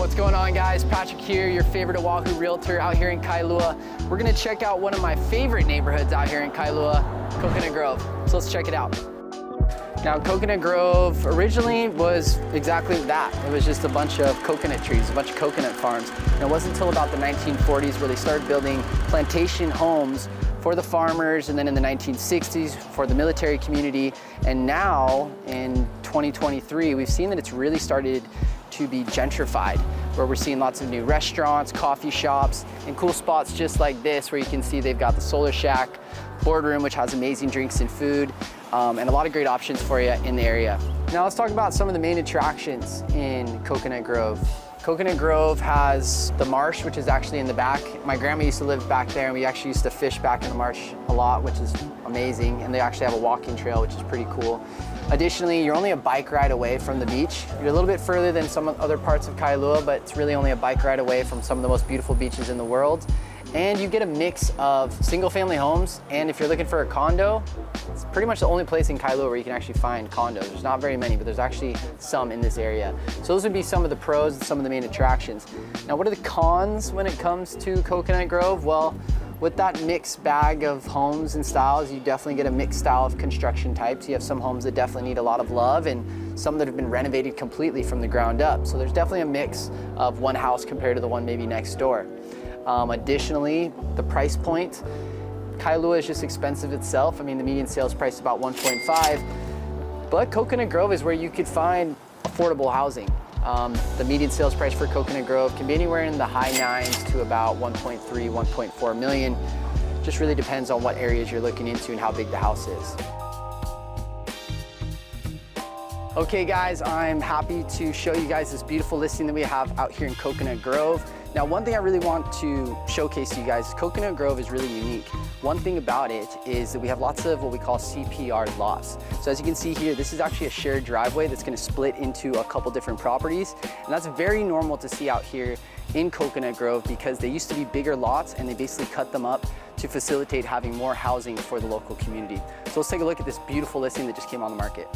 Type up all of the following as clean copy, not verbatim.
What's going on, guys? Patrick here, your favorite Oahu realtor out here in Kailua. We're gonna check out one of my favorite neighborhoods out here in Kailua, Coconut Grove. So let's check it out. Now, Coconut Grove originally was exactly that. It was just a bunch of coconut trees, a bunch of coconut farms. And it wasn't until about the 1940s where they started building plantation homes for the farmers, and then in the 1960s for the military community. And now in 2023, we've seen that it's really started to be gentrified, where we're seeing lots of new restaurants, coffee shops, and cool spots just like this, where you can see they've got the Solar Shack boardroom, which has amazing drinks and food, and a lot of great options for you in the area. Now let's talk about some of the main attractions in Coconut Grove. Coconut Grove has the marsh, which is actually in the back. My grandma used to live back there, and we actually used to fish back in the marsh a lot, which is amazing. And they actually have a walking trail, which is pretty cool. Additionally, you're only a bike ride away from the beach. You're a little bit further than some other parts of Kailua, but it's really only a bike ride away from some of the most beautiful beaches in the world. And you get a mix of single family homes, and if you're looking for a condo, it's pretty much the only place in Kailua where you can actually find condos. There's not very many, but there's actually some in this area. So those would be some of the pros and some of the main attractions. Now, what are the cons when it comes to Coconut Grove? Well, with that mixed bag of homes and styles, you definitely get a mixed style of construction types. You have some homes that definitely need a lot of love, and some that have been renovated completely from the ground up. So there's definitely a mix of one house compared to the one maybe next door. Additionally, the price point, Kailua is just expensive itself. I mean, the median sales price is about 1.5, but Coconut Grove is where you could find affordable housing. The median sales price for Coconut Grove can be anywhere in the high 9s to about 1.3, 1.4 million. Just really depends on what areas you're looking into and how big the house is. Okay guys, I'm happy to show you guys this beautiful listing that we have out here in Coconut Grove. Now, one thing I really want to showcase to you guys is Coconut Grove is really unique. One thing about it is that we have lots of what we call CPR lots. So as you can see here, this is actually a shared driveway that's going to split into a couple different properties. And that's very normal to see out here in Coconut Grove because they used to be bigger lots and they basically cut them up to facilitate having more housing for the local community. So let's take a look at this beautiful listing that just came on the market.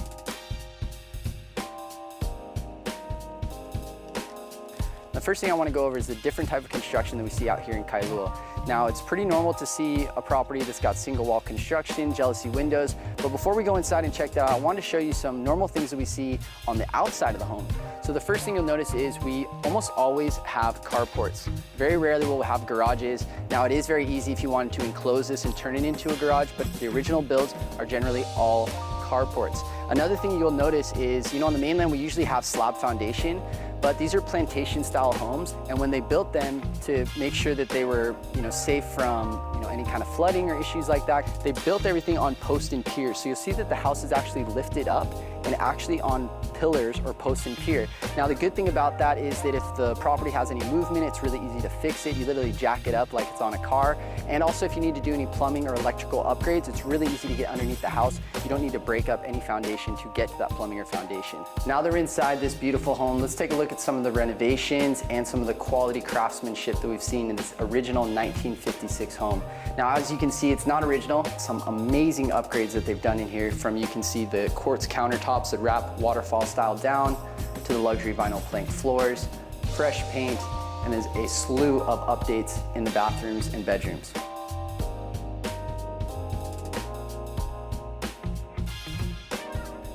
The first thing I want to go over is the different type of construction that we see out here in Kailua. Now, it's pretty normal to see a property that's got single wall construction, jealousy windows, but before we go inside and check that out, I want to show you some normal things that we see on the outside of the home. So the first thing you'll notice is we almost always have carports. Very rarely will we have garages. Now, it is very easy if you wanted to enclose this and turn it into a garage, but the original builds are generally all carports. Another thing you'll notice is, on the mainland we usually have slab foundation, but these are plantation style homes, and when they built them to make sure that they were safe from any kind of flooding or issues like that, they built everything on post and piers. So you'll see that the house is actually lifted up and actually on pillars or post and pier. Now, the good thing about that is that if the property has any movement, it's really easy to fix it. You literally jack it up like it's on a car. And also, if you need to do any plumbing or electrical upgrades, it's really easy to get underneath the house. You don't need to break up any foundation to get to that plumbing or foundation. Now that we're inside this beautiful home, let's take a look at some of the renovations and some of the quality craftsmanship that we've seen in this original 1956 home. Now, as you can see, it's not original. Some amazing upgrades that they've done in here, from you can see the quartz countertops that wrap waterfall style down to the luxury vinyl plank floors, fresh paint, and there's a slew of updates in the bathrooms and bedrooms.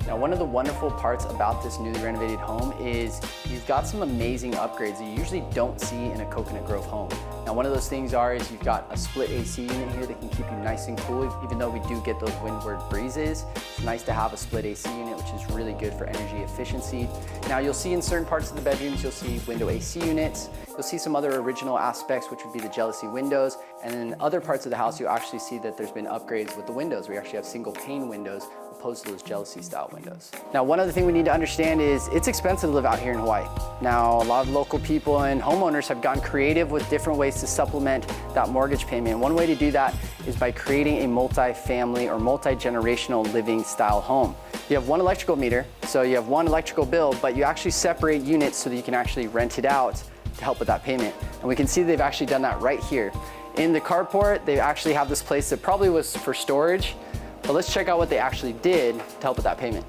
Now, one of the wonderful parts about this newly renovated home is you've got some amazing upgrades that you usually don't see in a Coconut Grove home. Now, one of those things is you've got a split AC unit here that can keep you nice and cool. Even though we do get those windward breezes, it's nice to have a split AC unit, which is really good for energy efficiency. Now, you'll see in certain parts of the bedrooms, you'll see window AC units. You'll see some other original aspects, which would be the jealousy windows. And in other parts of the house, you'll actually see that there's been upgrades with the windows. We actually have single pane windows opposed to those jealousy style windows. Now, one other thing we need to understand is it's expensive to live out here in Hawaii. Now, a lot of local people and homeowners have gone creative with different ways to supplement that mortgage payment. One way to do that is by creating a multi-family or multi-generational living style home. You have one electrical meter, so you have one electrical bill, but you actually separate units so that you can actually rent it out to help with that payment. And we can see they've actually done that right here. In the carport, they actually have this place that probably was for storage, but let's check out what they actually did to help with that payment.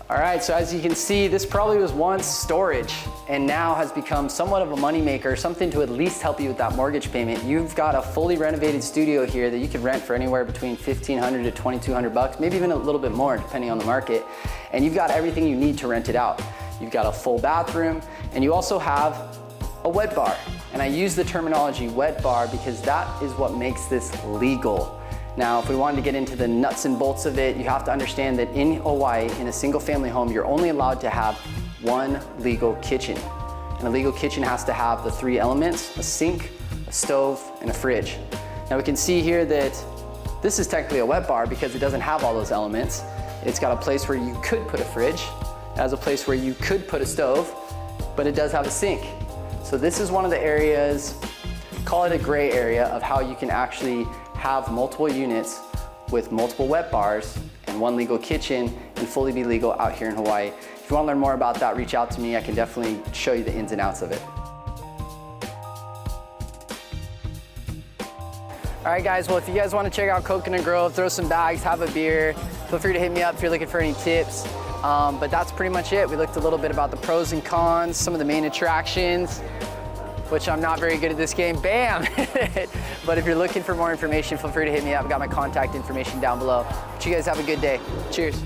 All right, so as you can see, this probably was once storage and now has become somewhat of a moneymaker, something to at least help you with that mortgage payment. You've got a fully renovated studio here that you can rent for anywhere between $1,500 to $2,200, maybe even a little bit more depending on the market. And you've got everything you need to rent it out. You've got a full bathroom and you also have a wet bar. And I use the terminology wet bar because that is what makes this legal. Now, if we wanted to get into the nuts and bolts of it, you have to understand that in Hawaii, in a single family home, you're only allowed to have one legal kitchen. And a legal kitchen has to have the three elements: a sink, a stove, and a fridge. Now we can see here that this is technically a wet bar because it doesn't have all those elements. It's got a place where you could put a fridge. It has a place where you could put a stove, but it does have a sink. So this is one of the areas, call it a gray area, of how you can actually have multiple units with multiple wet bars and one legal kitchen and fully be legal out here in Hawaii. If you want to learn more about that, reach out to me. I can definitely show you the ins and outs of it. All right guys, well if you guys want to check out Coconut Grove, throw some bags, have a beer, feel free to hit me up if you're looking for any tips. But that's pretty much it. We looked a little bit about the pros and cons, some of the main attractions, which I'm not very good at this game, bam! But if you're looking for more information, feel free to hit me up. I've got my contact information down below. But you guys have a good day. Cheers.